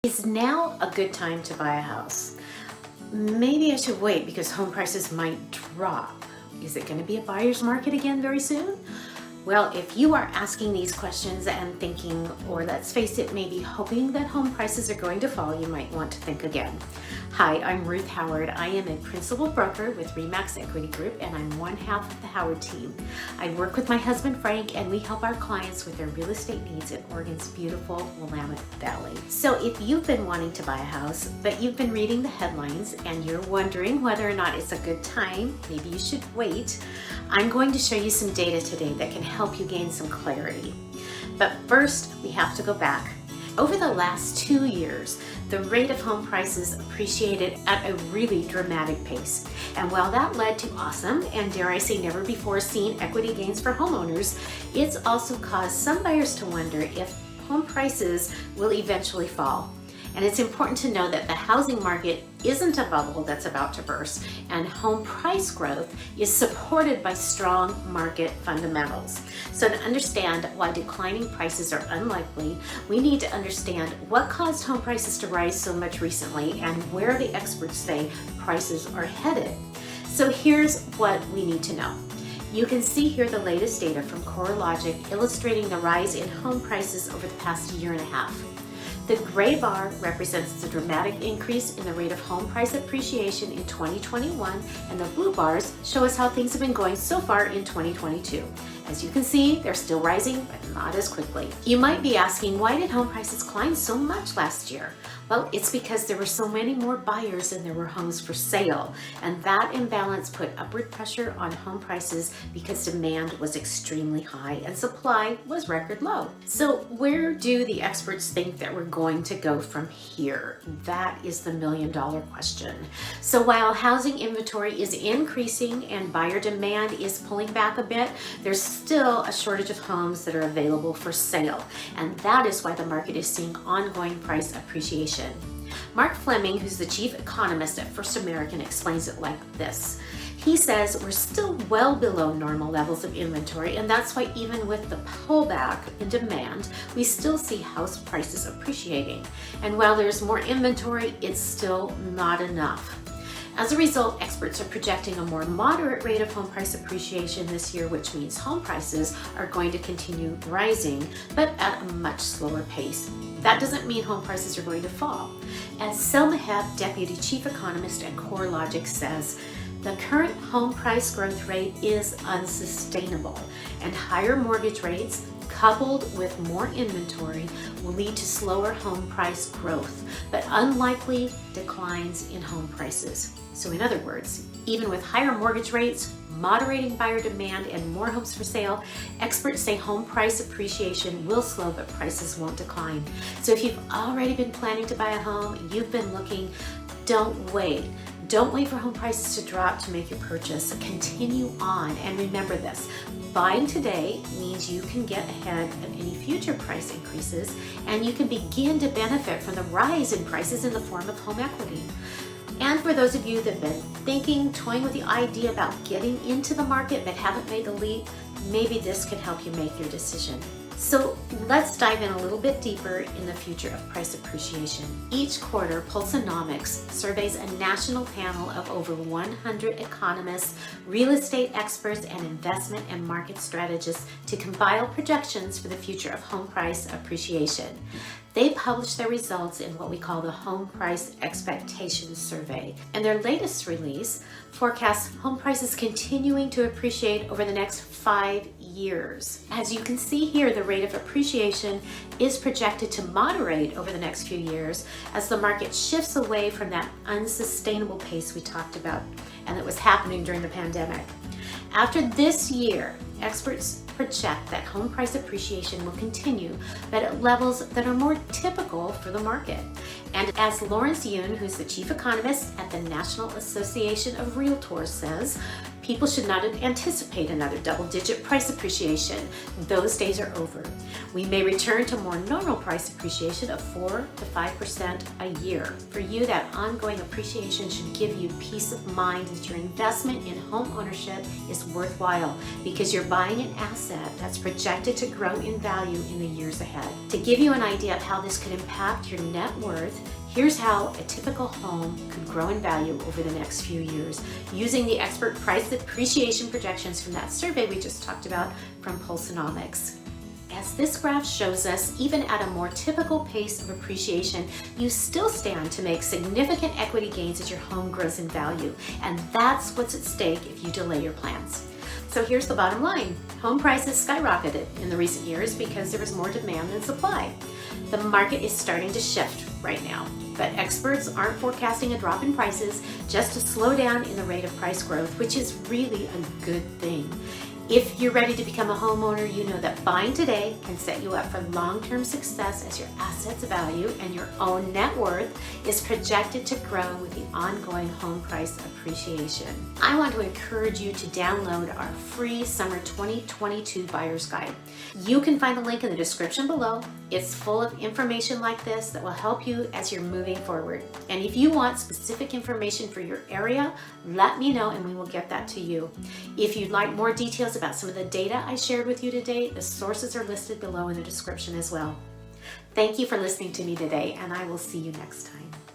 Is now a good time to buy a house? Maybe I should wait because home prices might drop. Is it going to be a buyer's market again very soon? Well, if you are asking these questions and thinking, or let's face it, maybe hoping that home prices are going to fall, you might want to think again. Hi, I'm Ruth Howard. I am a principal broker with RE/MAX Equity Group, and I'm one half of the Howard team. I work with my husband Frank, and we help our clients with their real estate needs in Oregon's beautiful Willamette Valley. So if you've been wanting to buy a house, but you've been reading the headlines and you're wondering whether or not it's a good time, maybe you should wait, I'm going to show you some data today that can help you gain some clarity. But first, we have to go back. Over the last 2 years, the rate of home prices appreciated at a really dramatic pace. And while that led to awesome, and dare I say never before seen equity gains for homeowners, it's also caused some buyers to wonder if home prices will eventually fall. And it's important to know that the housing market isn't a bubble that's about to burst, and home price growth is supported by strong market fundamentals. So to understand why declining prices are unlikely, we need to understand what caused home prices to rise so much recently and where the experts say prices are headed. So here's what we need to know. You can see here the latest data from CoreLogic illustrating the rise in home prices over the past year and a half. The gray bar represents the dramatic increase in the rate of home price appreciation in 2021, and the blue bars show us how things have been going so far in 2022. As you can see, they're still rising, but not as quickly. You might be asking, why did home prices climb so much last year? Well, it's because there were so many more buyers than there were homes for sale, and that imbalance put upward pressure on home prices because demand was extremely high and supply was record low. So where do the experts think that we're going to go from here? That is the million-dollar question. So while housing inventory is increasing and buyer demand is pulling back a bit, there's still a shortage of homes that are available for sale, and that is why the market is seeing ongoing price appreciation. Mark Fleming, who's the chief economist at First American, explains it like this. He says we're still well below normal levels of inventory, and that's why even with the pullback in demand, we still see house prices appreciating. And while there's more inventory, it's still not enough. As a result, experts are projecting a more moderate rate of home price appreciation this year, which means home prices are going to continue rising, but at a much slower pace. That doesn't mean home prices are going to fall. As Selma Hepp, Deputy Chief Economist at CoreLogic, says, the current home price growth rate is unsustainable, and higher mortgage rates coupled with more inventory will lead to slower home price growth, but unlikely declines in home prices. So in other words, even with higher mortgage rates, moderating buyer demand, and more homes for sale, experts say home price appreciation will slow, but prices won't decline. So if you've already been planning to buy a home, you've been looking, don't wait. Don't wait for home prices to drop to make your purchase. Continue on, and remember this. Buying today means you can get ahead of any future price increases, and you can begin to benefit from the rise in prices in the form of home equity. And for those of you that have been thinking, toying with the idea about getting into the market but haven't made the leap, maybe this can help you make your decision. So let's dive in a little bit deeper in the future of price appreciation. Each quarter, Pulsenomics surveys a national panel of over 100 economists, real estate experts, and investment and market strategists to compile projections for the future of home price appreciation. They publish their results in what we call the Home Price Expectations Survey, and their latest release forecasts home prices continuing to appreciate over the next 5 years. As you can see here, the rate of appreciation is projected to moderate over the next few years as the market shifts away from that unsustainable pace we talked about and that was happening during the pandemic. After this year, experts project that home price appreciation will continue, but at levels that are more typical for the market. And as Lawrence Yun, who's the chief economist at the National Association of Realtors, says, people should not anticipate another double-digit price appreciation. Those days are over. We may return to more normal price appreciation of 4 to 5% a year. For you, that ongoing appreciation should give you peace of mind that your investment in home ownership is worthwhile because you're buying an asset that's projected to grow in value in the years ahead. To give you an idea of how this could impact your net worth, here's how a typical home could grow in value over the next few years using the expert price appreciation projections from that survey we just talked about from Pulsenomics. As this graph shows us, even at a more typical pace of appreciation, you still stand to make significant equity gains as your home grows in value. And that's what's at stake if you delay your plans. So here's the bottom line. Home prices skyrocketed in the recent years because there was more demand than supply. The market is starting to shift right now, but experts aren't forecasting a drop in prices, just a slowdown in the rate of price growth, which is really a good thing. If you're ready to become a homeowner, you know that buying today can set you up for long-term success as your assets value and your own net worth is projected to grow with the ongoing home price appreciation. I want to encourage you to download our free summer 2022 buyer's guide. You can find the link in the description below. It's full of information like this that will help you as you're moving forward. And if you want specific information for your area, let me know and we will get that to you. If you'd like more details about some of the data I shared with you today, the sources are listed below in the description as well. Thank you for listening to me today, and I will see you next time.